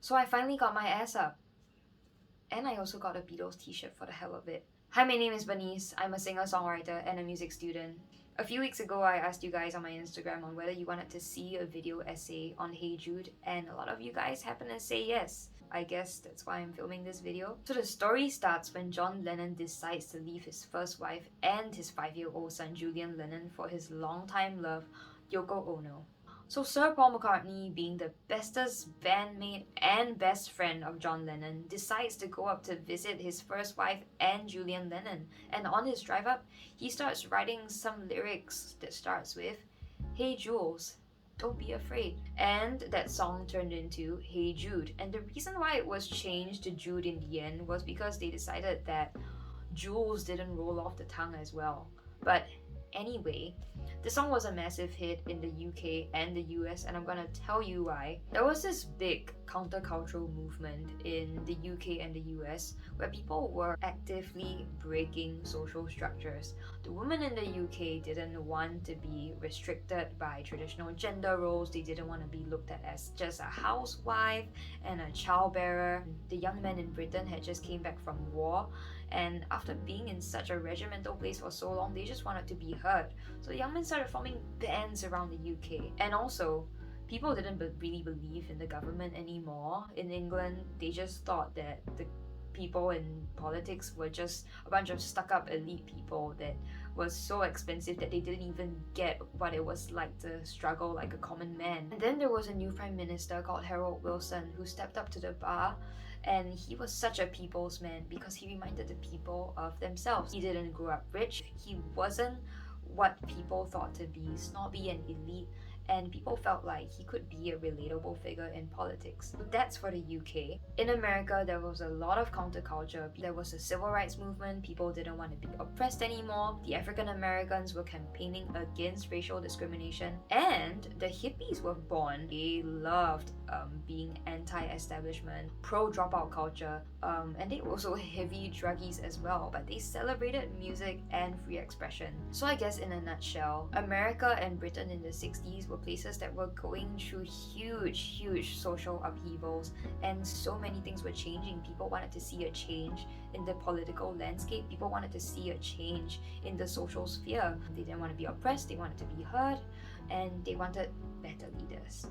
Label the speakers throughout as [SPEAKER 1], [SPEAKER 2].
[SPEAKER 1] So I finally got my ass up. And I also got a Beatles t-shirt for the hell of it. Hi, my name is Bernice. I'm a singer-songwriter and a music student. A few weeks ago, I asked you guys on my Instagram on whether you wanted to see a video essay on Hey Jude, and a lot of you guys happened to say yes. I guess that's why I'm filming this video. So the story starts when John Lennon decides to leave his first wife and his 5-year-old son Julian Lennon for his longtime love, Yoko Ono. So Sir Paul McCartney, being the bestest bandmate and best friend of John Lennon, decides to go up to visit his first wife and Julian Lennon. And on his drive up, he starts writing some lyrics that starts with, "Hey Jules, don't be afraid." And that song turned into Hey Jude. And the reason why it was changed to Jude in the end was because they decided that Jules didn't roll off the tongue as well. But anyway, the song was a massive hit in the UK and the US, and I'm gonna tell you why. There was this big countercultural movement in the UK and the US where people were actively breaking social structures. The women in the UK didn't want to be restricted by traditional gender roles. They didn't want to be looked at as just a housewife and a childbearer. The young men in Britain had just came back from war, and after being in such a regimental place for so long, they just wanted to be heard. So the young men started forming bands around the UK. And also, people didn't really believe in the government anymore. In England, they just thought that the people in politics were just a bunch of stuck-up elite people that was so expensive that they didn't even get what it was like to struggle like a common man. And then there was a new prime minister called Harold Wilson who stepped up to the bar, and he was such a people's man because he reminded the people of themselves. He didn't grow up rich. He wasn't what people thought to be snobby and elite, and people felt like he could be a relatable figure in politics. So that's for the UK. In America, there was a lot of counterculture. There was a civil rights movement. People didn't want to be oppressed anymore. The African Americans were campaigning against racial discrimination, and the hippies were born. They loved being anti-establishment, pro-dropout culture, and they were also heavy druggies as well, but they celebrated music and free expression. So I guess in a nutshell, America and Britain in the 60s were places that were going through huge social upheavals, and so many things were changing. People wanted to see a change in the political landscape. People wanted to see a change in the social sphere. They didn't want to be oppressed, they wanted to be heard, and they wanted better leaders.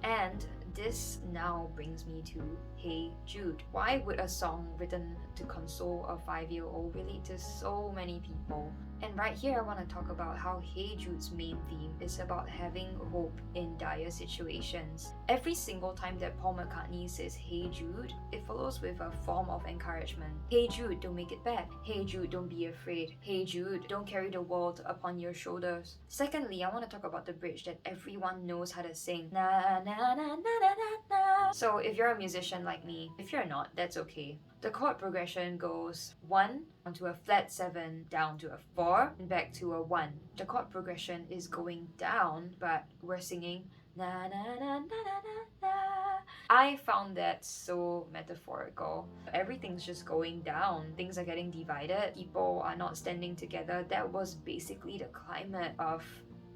[SPEAKER 1] And this now brings me to Hey Jude. Why would a song written to console a 5-year-old relate to so many people? And right here I want to talk about how Hey Jude's main theme is about having hope in dire situations. Every single time that Paul McCartney says Hey Jude, it follows with a form of encouragement. Hey Jude, don't make it bad. Hey Jude, don't be afraid. Hey Jude, don't carry the world upon your shoulders. Secondly, I want to talk about the bridge that everyone knows how to sing. Na na na na na na na. So if you're a musician like me, if you're not, that's okay. The chord progression goes 1 onto a flat 7, down to a 4, and back to a 1. The chord progression is going down, but we're singing na na na na na na na. I found that so metaphorical. Everything's just going down. Things are getting divided. People are not standing together. That was basically the climate of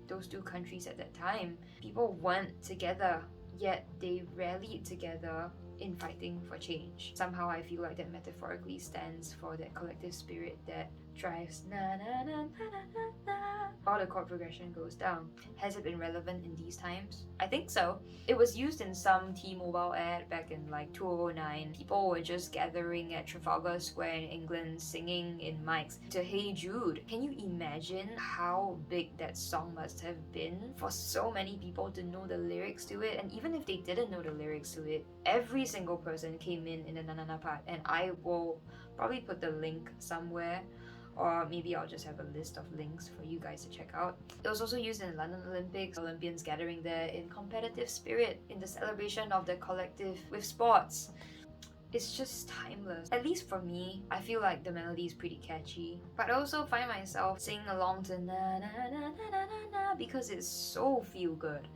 [SPEAKER 1] those two countries at that time. People weren't together, yet they rallied together in fighting for change. Somehow I feel like that metaphorically stands for that collective spirit that drives na na na na na na na while the chord progression goes down. Has it been relevant in these times? I think so. It was used in some T-Mobile ad back in like 2009. People were just gathering at Trafalgar Square in England singing in mics to Hey Jude. Can you imagine how big that song must have been for so many people to know the lyrics to it? And even if they didn't know the lyrics to it, every single person came in the na-na-na part, and I will probably put the link somewhere, or maybe I'll just have a list of links for you guys to check out. It was also used in the London Olympics, Olympians gathering there in competitive spirit, in the celebration of the collective with sports. It's just timeless. At least for me, I feel like the melody is pretty catchy, but I also find myself singing along to na na na na na na na because it's so feel good.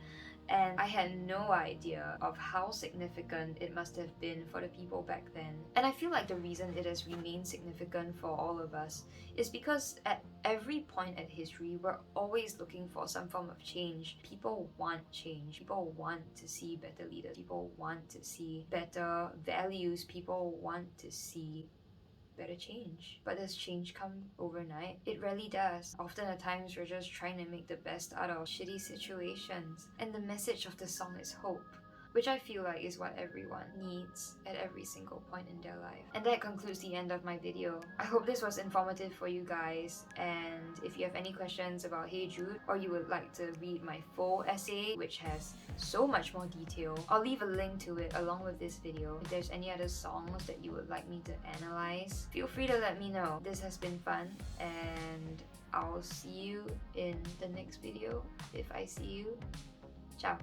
[SPEAKER 1] And I had no idea of how significant it must have been for the people back then. And I feel like the reason it has remained significant for all of us is because at every point in history, we're always looking for some form of change. People want change. People want to see better leaders. People want to see better values. People want to see better change. But does change come overnight? It rarely does. Often at times we're just trying to make the best out of shitty situations. And the message of the song is hope, which I feel like is what everyone needs at every single point in their life. And that concludes the end of my video. I hope this was informative for you guys, and if you have any questions about Hey Jude, or you would like to read my full essay, which has so much more detail, I'll leave a link to it along with this video. If there's any other songs that you would like me to analyze, feel free to let me know. This has been fun, and I'll see you in the next video if I see you. Ciao.